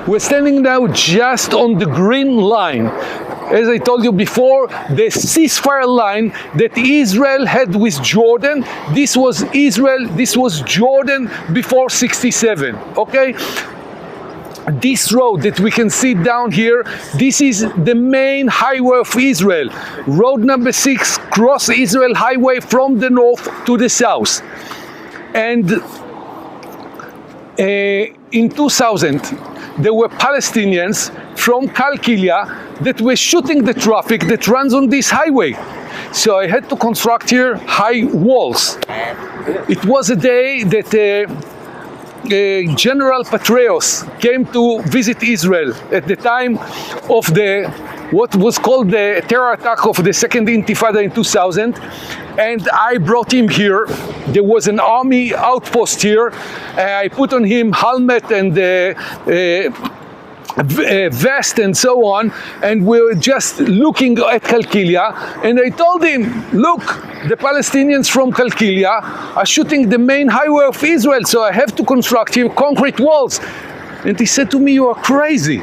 We're standing now just on the green line. As I told you before, the ceasefire line that Israel had with Jordan, this was Israel, this was Jordan before 67, okay? This road that we can see down here, this is the main highway of Israel. Road number 6, cross Israel highway from the north to the south. And in 2000, there were Palestinians from Qalqilya that were shooting the traffic that runs on this highway. So I had to construct here high walls. It was a day that General Petraeus came to visit Israel at the time of what was called the terror attack of the Second Intifada in 2000, and I brought him here. There was an army outpost here. I put on him helmet and vest and so on, and we were just looking at Qalqilya, and I told him, look, the Palestinians from Qalqilya are shooting the main highway of Israel, so I have to construct here concrete walls. And he said to me, you are crazy.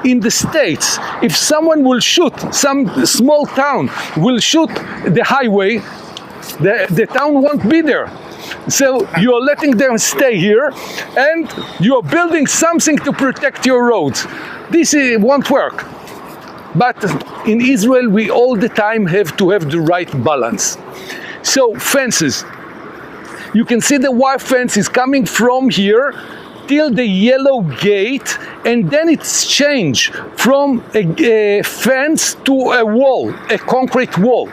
In the States, if someone will shoot, some small town will shoot the highway, the town won't be there. So you're letting them stay here, and you're building something to protect your roads. This won't work. But in Israel, we all the time have to have the right balance. So fences. You can see the wire fence is coming from here till the yellow gate, and then it's changed from a fence to a wall, a concrete wall.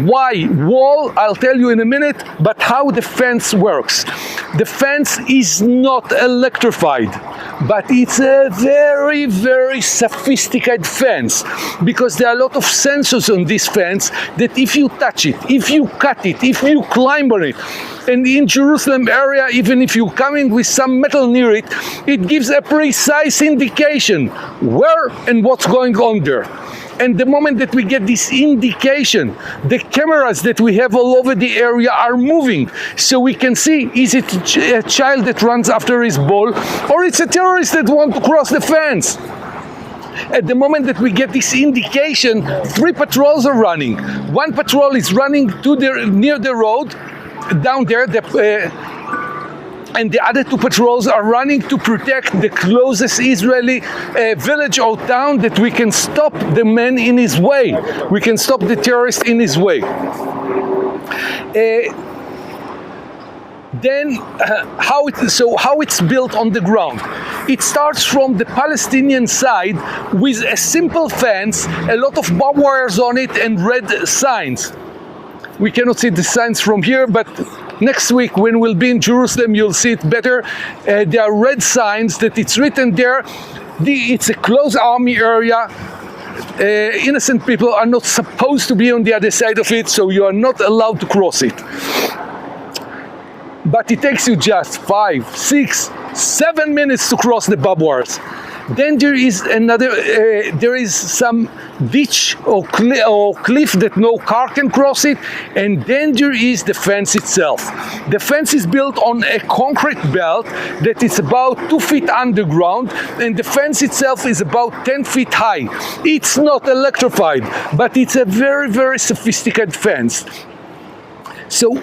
Why wall? I'll tell you in a minute, but how the fence works. The fence is not electrified, but it's a very, very sophisticated fence, because there are a lot of sensors on this fence that if you touch it, if you cut it, if you climb on it, and in Jerusalem area, even if you're coming with some metal near it, it gives a precise indication where and what's going on there. And the moment that we get this indication, the cameras that we have all over the area are moving. So we can see, is it a child that runs after his ball, or it's a terrorist that wants to cross the fence? At the moment that we get this indication, 3 patrols are running. One patrol is running to near the road, down there, and the other 2 patrols are running to protect the closest Israeli village or town that we can stop the man in his way. We can stop the terrorist in his way. Then how it's built on the ground. It starts from the Palestinian side with a simple fence, a lot of barbed wires on it, and red signs. We cannot see the signs from here, but next week when we'll be in Jerusalem, you'll see it better. There are red signs that it's written there. It's a closed army area. Innocent people are not supposed to be on the other side of it, so you are not allowed to cross it. But it takes you just 5, 6, 7 minutes to cross the barbed wires. Then there is some ditch or cliff that no car can cross it, and then there is the fence itself. The fence is built on a concrete belt that is about 2 feet underground, and the fence itself is about 10 feet high. It's not electrified, but it's a very, very sophisticated fence. So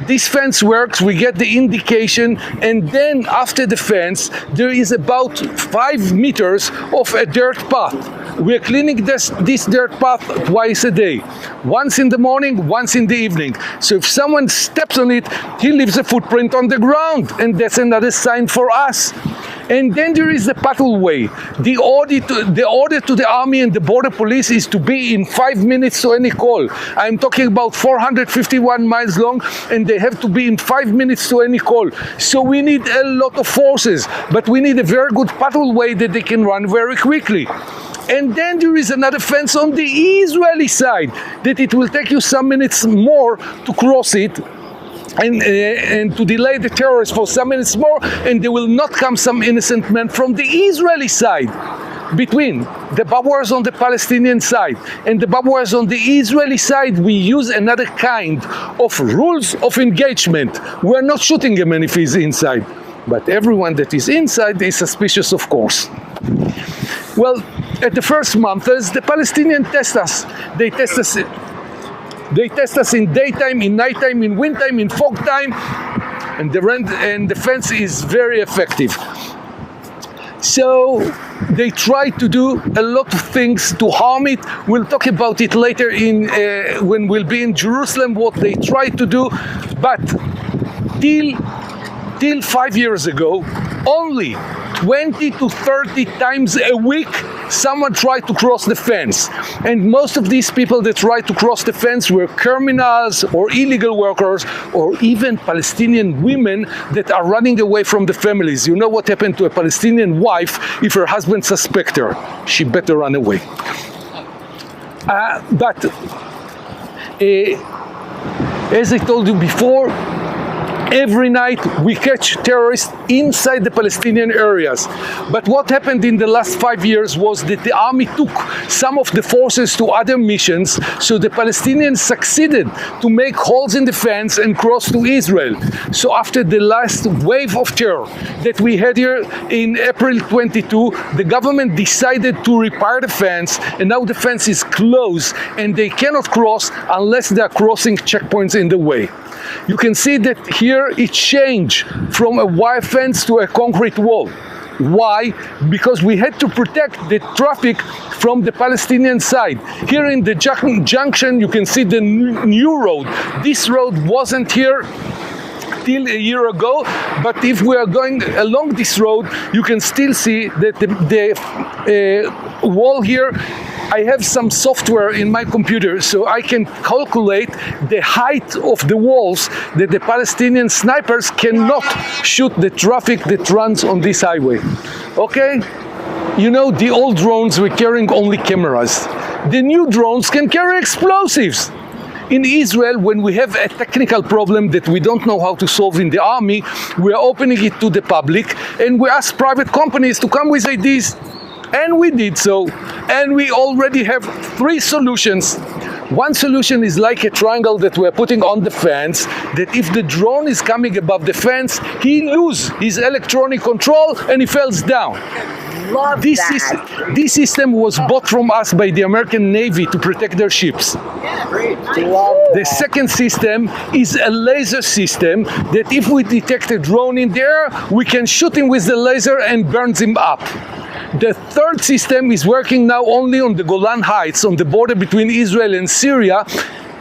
this fence works, we get the indication, and then after the fence there is about 5 meters of a dirt path. We're cleaning this dirt path twice a day. Once in the morning, once in the evening. So if someone steps on it, he leaves a footprint on the ground, and that's another sign for us. And then there is the pathway. The order to the army and the border police is to be in 5 minutes to any call. I'm talking about 451 miles long, and they have to be in 5 minutes to any call. So we need a lot of forces, but we need a very good pathway that they can run very quickly. And then there is another fence on the Israeli side that it will take you some minutes more to cross it, and to delay the terrorists for some minutes more, and there will not come some innocent men from the Israeli side. between the Barbars on the Palestinian side and the Barbars on the Israeli side, we use another kind of rules of engagement. We're not shooting him if he's inside, but everyone that is inside is suspicious, of course. Well, at the first months, the Palestinians test us. They test us. They test us in daytime, in nighttime, in wind time, in fog time, and the fence is very effective. So they try to do a lot of things to harm it. We'll talk about it later when we'll be in Jerusalem, what they try to do. But till 5 years ago, only 20 to 30 times a week someone tried to cross the fence. And most of these people that tried to cross the fence were criminals or illegal workers or even Palestinian women that are running away from the families. You know what happened to a Palestinian wife if her husband suspects her? She better run away. But as I told you before, every night we catch terrorists inside the Palestinian areas. But what happened in the last 5 years was that the army took some of the forces to other missions, so the Palestinians succeeded to make holes in the fence and cross to Israel. So after the last wave of terror that we had here in April 22, the government decided to repair the fence, and now the fence is closed and they cannot cross unless they are crossing checkpoints in the way. You can see that here it changed from a wire fence to a concrete wall. Why? Because we had to protect the traffic from the Palestinian side. Here in the junction you can see the new road. This road wasn't here till a year ago, but if we are going along this road, you can still see that the wall here. I have some software in my computer, so I can calculate the height of the walls that the Palestinian snipers cannot shoot the traffic that runs on this highway. Okay? You know, the old drones were carrying only cameras. The new drones can carry explosives. In Israel, when we have a technical problem that we don't know how to solve in the army, we are opening it to the public, and we ask private companies to come with ideas. And we did so, and we already have 3 solutions. One solution is like a triangle that we're putting on the fence, that if the drone is coming above the fence, he loses his electronic control and he falls down. Love that. This system was bought from us by the American Navy to protect their ships. Yeah, great. Love that. The second system is a laser system that if we detect a drone in the air, we can shoot him with the laser and burns him up. The third system is working now only on the Golan Heights, on the border between Israel and Syria.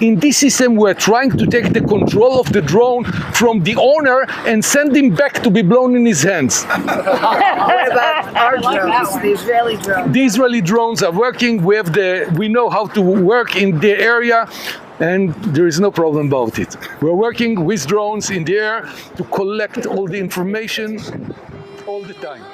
In this system, we're trying to take the control of the drone from the owner and send him back to be blown in his hands. What about our drones, the Israeli drones? The Israeli drones are working. We know how to work in the area, and there is no problem about it. We're working with drones in the air to collect all the information all the time.